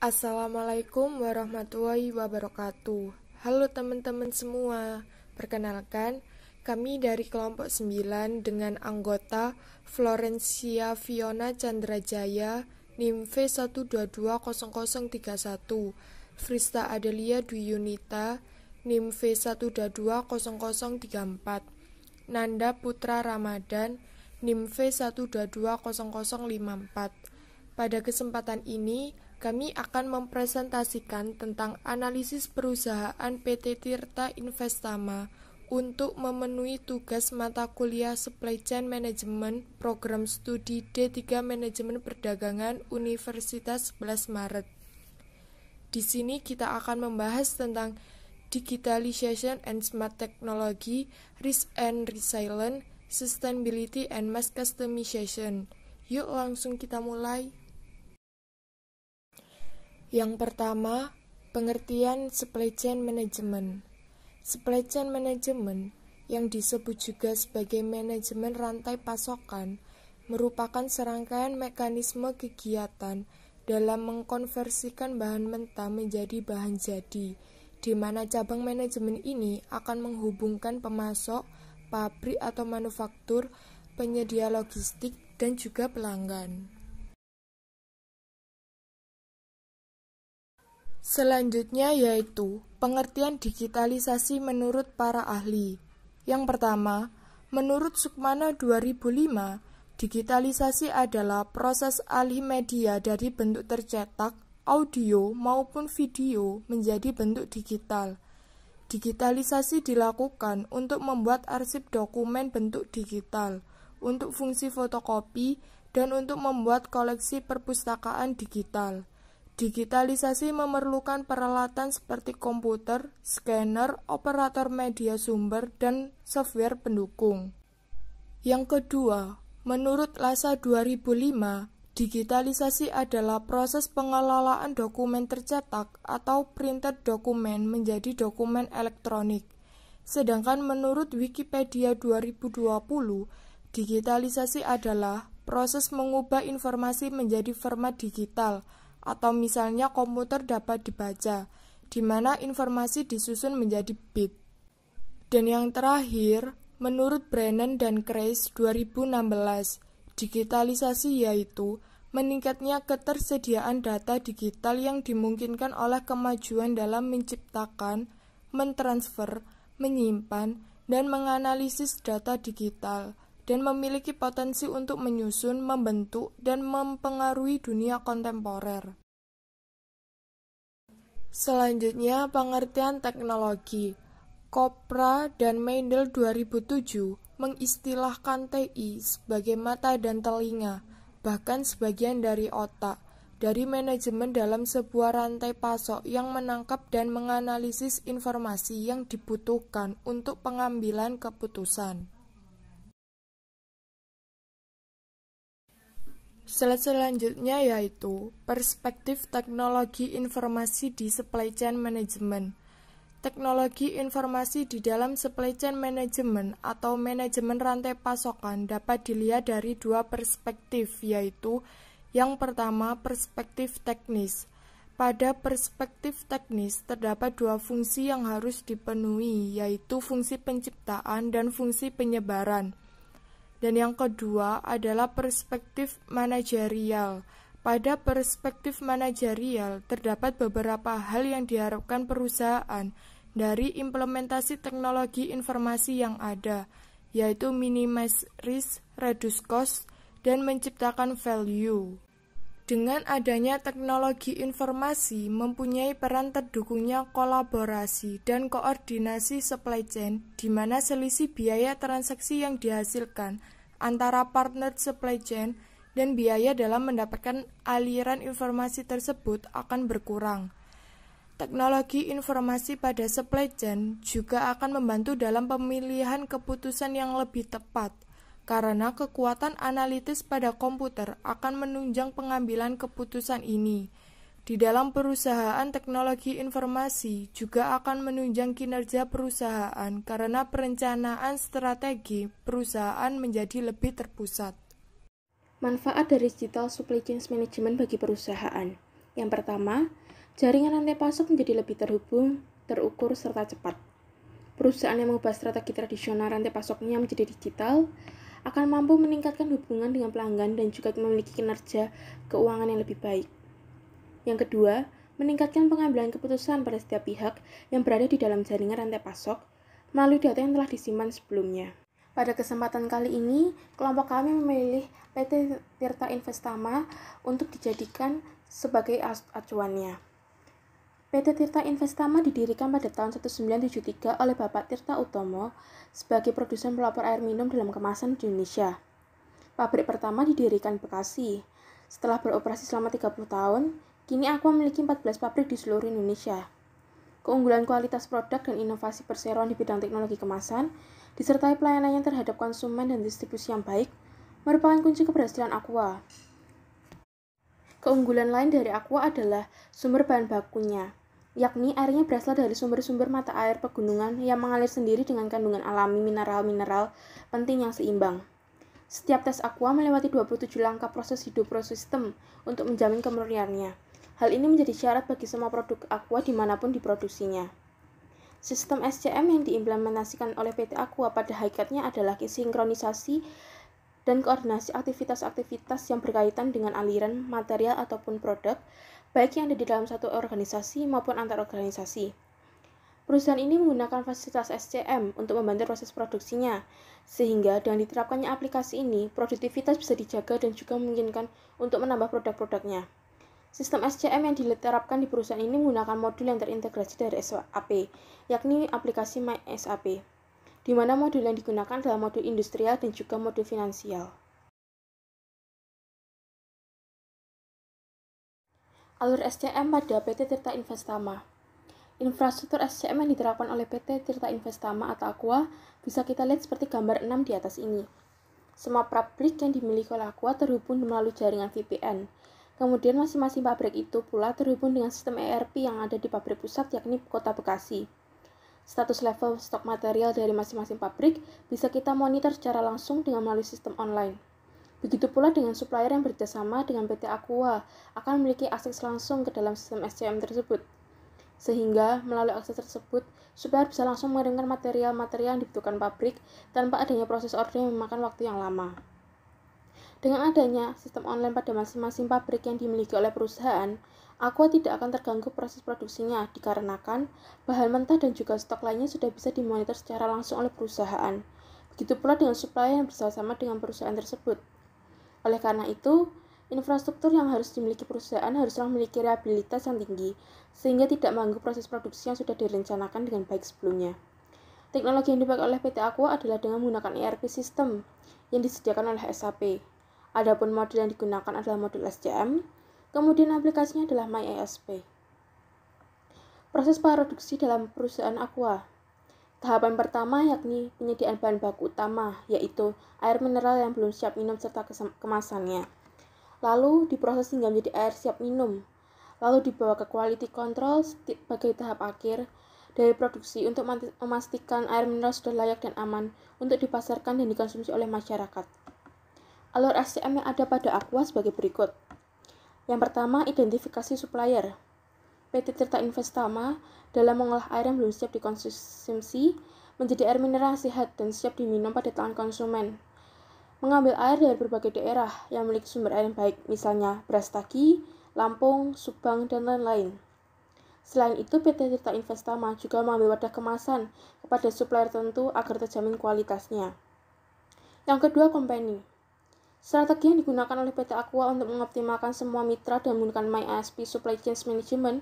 Assalamualaikum warahmatullahi wabarakatuh. Halo teman-teman semua. Perkenalkan, kami dari kelompok 9 dengan anggota Florencia Fiona Chandrajaya, NIM V1220031, Frista Adelia Dwi Yunita, NIM V1220034, Nanda Putra Ramadan, NIM V1220054. Pada kesempatan ini, kami akan mempresentasikan tentang analisis perusahaan PT Tirta Investama untuk memenuhi tugas mata kuliah Supply Chain Management Program Studi D3 Manajemen Perdagangan Universitas 11 Maret. Di sini kita akan membahas tentang Digitalization and Smart Technology, Risk and Resilience, Sustainability and Mass Customization. Yuk langsung kita mulai. Yang pertama, pengertian supply chain management. Supply chain management, yang disebut juga sebagai manajemen rantai pasokan, merupakan serangkaian mekanisme kegiatan dalam mengkonversikan bahan mentah menjadi bahan jadi, di mana cabang manajemen ini akan menghubungkan pemasok, pabrik atau manufaktur, penyedia logistik, dan juga pelanggan. Selanjutnya yaitu pengertian digitalisasi menurut para ahli. Yang pertama, menurut Sukmana 2005, digitalisasi adalah proses alih media dari bentuk tercetak, audio maupun video menjadi bentuk digital. Digitalisasi dilakukan untuk membuat arsip dokumen bentuk digital, untuk fungsi fotokopi, dan untuk membuat koleksi perpustakaan digital. Digitalisasi memerlukan peralatan seperti komputer, scanner, operator media sumber, dan software pendukung. Yang kedua, menurut LASA 2005, digitalisasi adalah proses pengelolaan dokumen tercetak atau printed dokumen menjadi dokumen elektronik. Sedangkan menurut Wikipedia 2020, digitalisasi adalah proses mengubah informasi menjadi format digital, atau misalnya komputer dapat dibaca, di mana informasi disusun menjadi bit. Dan yang terakhir, menurut Brennan dan Kreis 2016, digitalisasi yaitu meningkatnya ketersediaan data digital yang dimungkinkan oleh kemajuan dalam menciptakan, mentransfer, menyimpan, dan menganalisis data digital, dan memiliki potensi untuk menyusun, membentuk, dan mempengaruhi dunia kontemporer. Selanjutnya, pengertian teknologi. Kopra dan Meindl 2007 mengistilahkan TI sebagai mata dan telinga, bahkan sebagian dari otak, dari manajemen dalam sebuah rantai pasok yang menangkap dan menganalisis informasi yang dibutuhkan untuk pengambilan keputusan. Selanjutnya yaitu perspektif teknologi informasi di supply chain management. Teknologi informasi di dalam supply chain management atau manajemen rantai pasokan dapat dilihat dari dua perspektif, yaitu yang pertama perspektif teknis. Pada perspektif teknis terdapat dua fungsi yang harus dipenuhi, yaitu fungsi penciptaan dan fungsi penyebaran. Dan yang kedua adalah perspektif manajerial. Pada perspektif manajerial, terdapat beberapa hal yang diharapkan perusahaan dari implementasi teknologi informasi yang ada, yaitu minimize risk, reduce cost, dan menciptakan value. Dengan adanya teknologi informasi mempunyai peran terdukungnya kolaborasi dan koordinasi supply chain, di mana selisih biaya transaksi yang dihasilkan antara partner supply chain dan biaya dalam mendapatkan aliran informasi tersebut akan berkurang. Teknologi informasi pada supply chain juga akan membantu dalam pemilihan keputusan yang lebih tepat, karena kekuatan analitis pada komputer akan menunjang pengambilan keputusan ini. Di dalam perusahaan, teknologi informasi juga akan menunjang kinerja perusahaan karena perencanaan strategi perusahaan menjadi lebih terpusat. Manfaat dari digital supply chain management bagi perusahaan. Yang pertama, jaringan rantai pasok menjadi lebih terhubung, terukur, serta cepat. Perusahaan yang mengubah strategi tradisional rantai pasoknya menjadi digital akan mampu meningkatkan hubungan dengan pelanggan dan juga memiliki kinerja keuangan yang lebih baik. Yang kedua, meningkatkan pengambilan keputusan pada setiap pihak yang berada di dalam jaringan rantai pasok melalui data yang telah disimpan sebelumnya. Pada kesempatan kali ini, kelompok kami memilih PT Tirta Investama untuk dijadikan sebagai acuannya. PT Tirta Investama didirikan pada tahun 1973 oleh Bapak Tirta Utomo sebagai produsen pelopor air minum dalam kemasan di Indonesia. Pabrik pertama didirikan di Bekasi. Setelah beroperasi selama 30 tahun, kini Aqua memiliki 14 pabrik di seluruh Indonesia. Keunggulan kualitas produk dan inovasi perseroan di bidang teknologi kemasan, disertai pelayanannya terhadap konsumen dan distribusi yang baik, merupakan kunci keberhasilan Aqua. Keunggulan lain dari Aqua adalah sumber bahan bakunya, yakni airnya berasal dari sumber-sumber mata air pegunungan yang mengalir sendiri dengan kandungan alami mineral-mineral penting yang seimbang. Setiap tes Aqua melewati 27 langkah proses hidroprosistem untuk menjamin kemurniannya. Hal ini menjadi syarat bagi semua produk Aqua dimanapun diproduksinya. Sistem SCM yang diimplementasikan oleh PT Aqua pada hakikatnya adalah sinkronisasi dan koordinasi aktivitas-aktivitas yang berkaitan dengan aliran material ataupun produk, baik yang ada di dalam satu organisasi maupun antar organisasi. Perusahaan ini menggunakan fasilitas SCM untuk membantu proses produksinya, sehingga dengan diterapkannya aplikasi ini, produktivitas bisa dijaga dan juga memungkinkan untuk menambah produk-produknya. Sistem SCM yang diterapkan di perusahaan ini menggunakan modul yang terintegrasi dari SAP, yakni aplikasi MySAP, di mana modul yang digunakan adalah modul industrial dan juga modul finansial. Alur SCM pada PT Tirta Investama. Infrastruktur SCM yang diterapkan oleh PT Tirta Investama atau Aqua bisa kita lihat seperti gambar 6 di atas ini. Semua pabrik yang dimiliki oleh Aqua terhubung melalui jaringan VPN. Kemudian masing-masing pabrik itu pula terhubung dengan sistem ERP yang ada di pabrik pusat yakni Kota Bekasi. Status level stok material dari masing-masing pabrik bisa kita monitor secara langsung dengan melalui sistem online. Begitu pula dengan supplier yang bekerjasama dengan PT Aqua akan memiliki akses langsung ke dalam sistem SCM tersebut. Sehingga melalui akses tersebut, supplier bisa langsung mengirimkan material-material yang dibutuhkan pabrik tanpa adanya proses order yang memakan waktu yang lama. Dengan adanya sistem online pada masing-masing pabrik yang dimiliki oleh perusahaan, Aqua tidak akan terganggu proses produksinya dikarenakan bahan mentah dan juga stok lainnya sudah bisa dimonitor secara langsung oleh perusahaan. Begitu pula dengan supplier yang bersama-sama dengan perusahaan tersebut. Oleh karena itu, infrastruktur yang harus dimiliki perusahaan haruslah memiliki reliabilitas yang tinggi, sehingga tidak mengganggu proses produksi yang sudah direncanakan dengan baik sebelumnya. Teknologi yang dipakai oleh PT Aqua adalah dengan menggunakan ERP system yang disediakan oleh SAP. Adapun modul yang digunakan adalah modul SCM, kemudian aplikasinya adalah MySAP. Proses produksi dalam perusahaan Aqua. Tahapan pertama yakni penyediaan bahan baku utama, yaitu air mineral yang belum siap minum serta kemasannya. Lalu diproses hingga menjadi air siap minum. Lalu dibawa ke quality control sebagai tahap akhir dari produksi untuk memastikan air mineral sudah layak dan aman untuk dipasarkan dan dikonsumsi oleh masyarakat. Alur SCM yang ada pada Aqua sebagai berikut. Yang pertama, identifikasi supplier. PT Tirta Investama dalam mengolah air yang belum siap dikonsumsi menjadi air mineral sehat dan siap diminum pada tangan konsumen. Mengambil air dari berbagai daerah yang memiliki sumber air yang baik, misalnya Brastagi, Lampung, Subang, dan lain-lain. Selain itu, PT Tirta Investama juga mengambil wadah kemasan kepada supplier tertentu agar terjamin kualitasnya. Yang kedua, company. Strategi yang digunakan oleh PT Aqua untuk mengoptimalkan semua mitra dan menggunakan MySAP Supply Chain Management,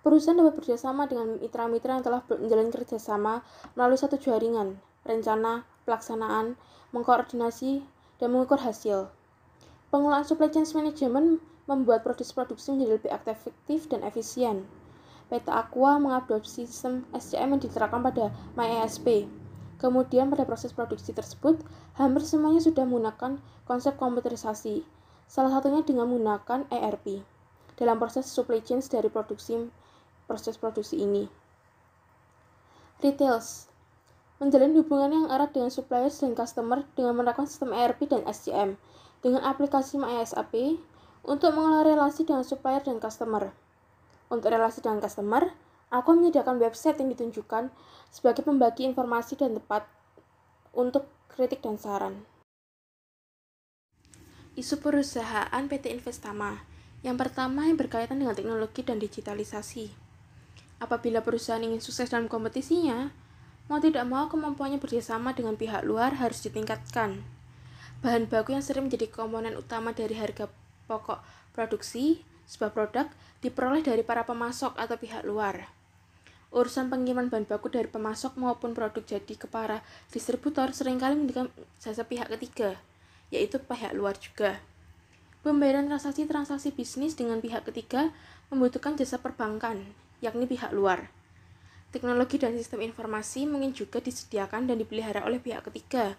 perusahaan dapat bekerjasama dengan mitra-mitra yang telah menjalin kerjasama melalui satu jaringan, rencana, pelaksanaan, mengkoordinasi, dan mengukur hasil. Pengelolaan Supply Chain Management membuat proses produksi menjadi lebih efektif dan efisien. PT Aqua mengadopsi sistem SCM yang diterapkan pada MySAP. Kemudian pada proses produksi tersebut, hampir semuanya sudah menggunakan konsep komputerisasi, salah satunya dengan menggunakan ERP dalam proses supply chain dari proses produksi ini. Retails menjalin hubungan yang erat dengan suppliers dan customer dengan menerapkan sistem ERP dan SCM dengan aplikasi MySAP Untuk mengelola relasi dengan supplier dan customer. Untuk relasi dengan customer, Aqua menyediakan website yang ditunjukkan sebagai pembagi informasi dan tempat untuk kritik dan saran. Isu perusahaan PT Investama. Yang pertama yang berkaitan dengan teknologi dan digitalisasi. Apabila perusahaan ingin sukses dalam kompetisinya, mau tidak mau kemampuannya bekerjasama dengan pihak luar harus ditingkatkan. Bahan baku yang sering menjadi komponen utama dari harga pokok produksi sebuah produk diperoleh dari para pemasok atau pihak luar. Urusan pengiriman bahan baku dari pemasok maupun produk jadi ke para distributor seringkali menggunakan jasa pihak ketiga, yaitu pihak luar juga. Pembayaran transaksi bisnis dengan pihak ketiga membutuhkan jasa perbankan, yakni pihak luar. Teknologi dan sistem informasi mungkin juga disediakan dan dipelihara oleh pihak ketiga.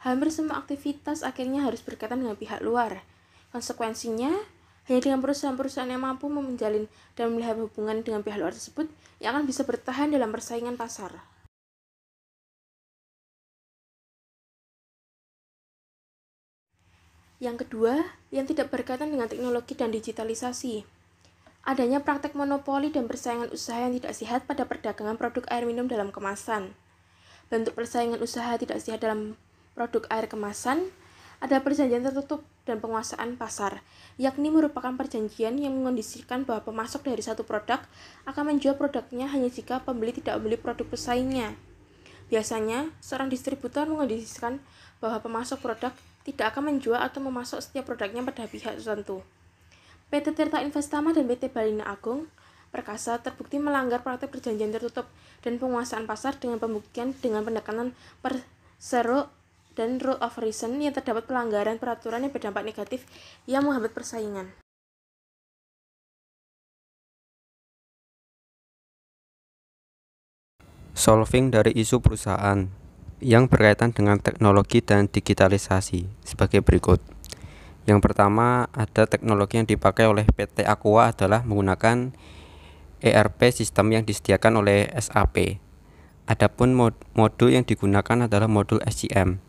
Hampir semua aktivitas akhirnya harus berkaitan dengan pihak luar. Konsekuensinya, hanya dengan perusahaan-perusahaan yang mampu menjalin dan memelihara hubungan dengan pihak luar tersebut yang akan bisa bertahan dalam persaingan pasar. Yang kedua, yang tidak berkaitan dengan teknologi dan digitalisasi. Adanya praktek monopoli dan persaingan usaha yang tidak sehat pada perdagangan produk air minum dalam kemasan. Bentuk persaingan usaha tidak sehat dalam produk air kemasan ada perjanjian tertutup dan penguasaan pasar, yakni merupakan perjanjian yang mengondisikan bahwa pemasok dari satu produk akan menjual produknya hanya jika pembeli tidak membeli produk pesaingnya. Biasanya, seorang distributor mengondisikan bahwa pemasok produk tidak akan menjual atau memasok setiap produknya pada pihak tertentu. PT Tirta Investama dan PT Balina Agung Perkasa terbukti melanggar praktek perjanjian tertutup dan penguasaan pasar dengan pembuktian dengan pendekatan perseruk dan rule of reason yang terdapat pelanggaran peraturan yang berdampak negatif yang menghambat persaingan. Solving dari isu perusahaan yang berkaitan dengan teknologi dan digitalisasi sebagai berikut. Yang pertama, ada teknologi yang dipakai oleh PT Aqua adalah menggunakan ERP sistem yang disediakan oleh SAP. Adapun modul yang digunakan adalah modul SCM.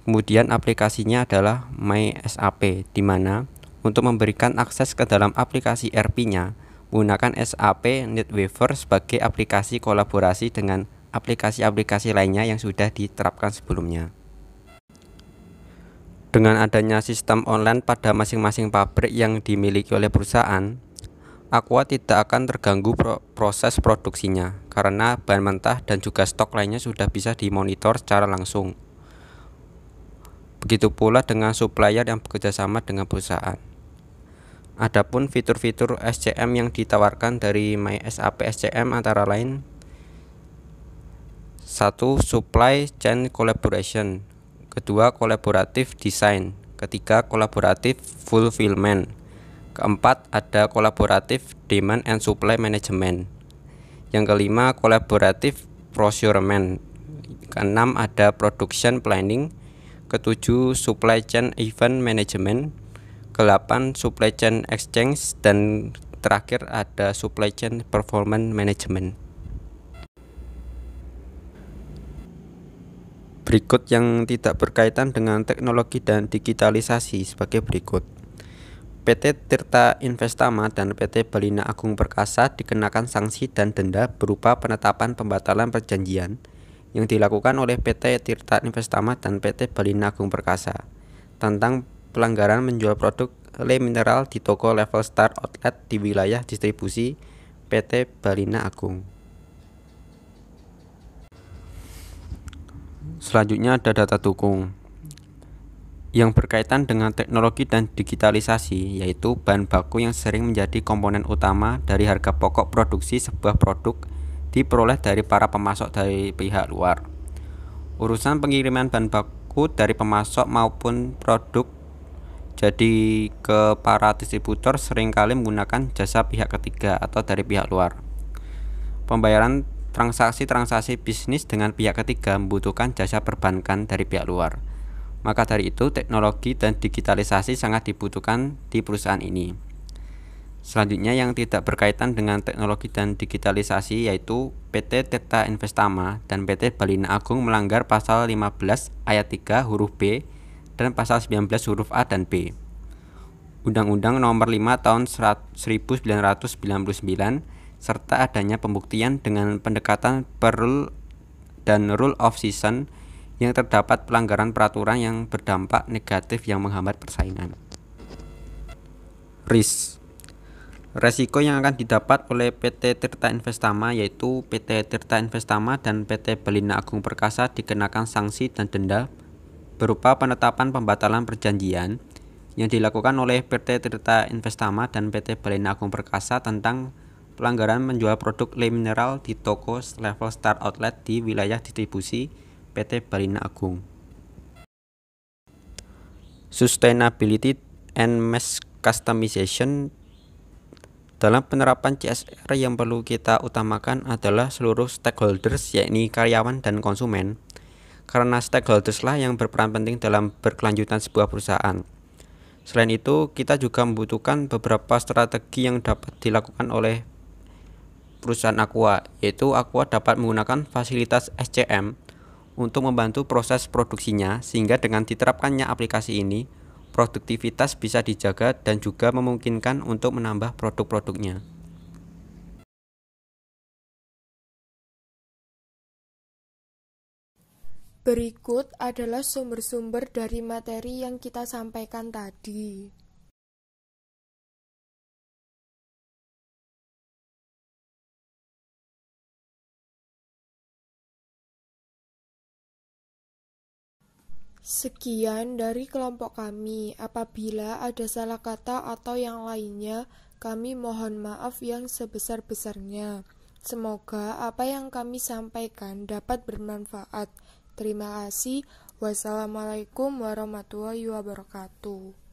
Kemudian aplikasinya adalah My SAP, di mana untuk memberikan akses ke dalam aplikasi ERP-nya menggunakan SAP NetWeaver sebagai aplikasi kolaborasi dengan aplikasi-aplikasi lainnya yang sudah diterapkan sebelumnya. Dengan adanya sistem online pada masing-masing pabrik yang dimiliki oleh perusahaan, Aqua tidak akan terganggu proses produksinya karena bahan mentah dan juga stok lainnya sudah bisa dimonitor secara langsung. Begitu pula dengan supplier yang bekerja sama dengan perusahaan. Adapun fitur-fitur SCM yang ditawarkan dari My SAP SCM antara lain 1. Supply Chain Collaboration. 2. Collaborative Design. 3. Collaborative Fulfillment. 4. Ada Collaborative Demand and Supply Management. Yang kelima, Collaborative Procurement. 6. Ada Production Planning. 7. Supply Chain Event Management. 8. Supply Chain Exchange. Dan terakhir ada Supply Chain Performance Management. Berikut yang tidak berkaitan dengan teknologi dan digitalisasi sebagai berikut. PT Tirta Investama dan PT Balina Agung Perkasa dikenakan sanksi dan denda berupa penetapan pembatalan perjanjian yang dilakukan oleh PT Tirta Investama dan PT Balina Agung Perkasa tentang pelanggaran menjual produk le mineral di toko level Star Outlet di wilayah distribusi PT Balina Agung. Selanjutnya ada data dukung yang berkaitan dengan teknologi dan digitalisasi, yaitu bahan baku yang sering menjadi komponen utama dari harga pokok produksi sebuah produk diperoleh dari para pemasok dari pihak luar. Urusan pengiriman bahan baku dari pemasok maupun produk jadi ke para distributor seringkali menggunakan jasa pihak ketiga atau dari pihak luar. Pembayaran transaksi bisnis dengan pihak ketiga membutuhkan jasa perbankan dari pihak luar. Maka dari itu teknologi dan digitalisasi sangat dibutuhkan di perusahaan ini. Selanjutnya yang tidak berkaitan dengan teknologi dan digitalisasi yaitu PT Tirta Investama dan PT Balina Agung melanggar pasal 15 ayat 3 huruf B dan pasal 19 huruf A dan B. Undang-Undang Nomor 5 Tahun 1999 serta adanya pembuktian dengan pendekatan per rule dan rule of season yang terdapat pelanggaran peraturan yang berdampak negatif yang menghambat persaingan. Risk. Resiko yang akan didapat oleh PT Tirta Investama yaitu PT Tirta Investama dan PT Balina Agung Perkasa dikenakan sanksi dan denda berupa penetapan pembatalan perjanjian yang dilakukan oleh PT Tirta Investama dan PT Balina Agung Perkasa tentang pelanggaran menjual produk Le Mineral di toko level Star Outlet di wilayah distribusi PT Balina Agung. Sustainability and mass customization. Dalam penerapan CSR yang perlu kita utamakan adalah seluruh stakeholders, yakni karyawan dan konsumen, karena stakeholders lah yang berperan penting dalam berkelanjutan sebuah perusahaan. Selain itu, kita juga membutuhkan beberapa strategi yang dapat dilakukan oleh perusahaan Aqua, yaitu Aqua dapat menggunakan fasilitas SCM untuk membantu proses produksinya, sehingga dengan diterapkannya aplikasi ini, produktivitas bisa dijaga dan juga memungkinkan untuk menambah produk-produknya. Berikut adalah sumber-sumber dari materi yang kita sampaikan tadi. Sekian dari kelompok kami. Apabila ada salah kata atau yang lainnya, kami mohon maaf yang sebesar-besarnya. Semoga apa yang kami sampaikan dapat bermanfaat. Terima kasih. Wassalamualaikum warahmatullahi wabarakatuh.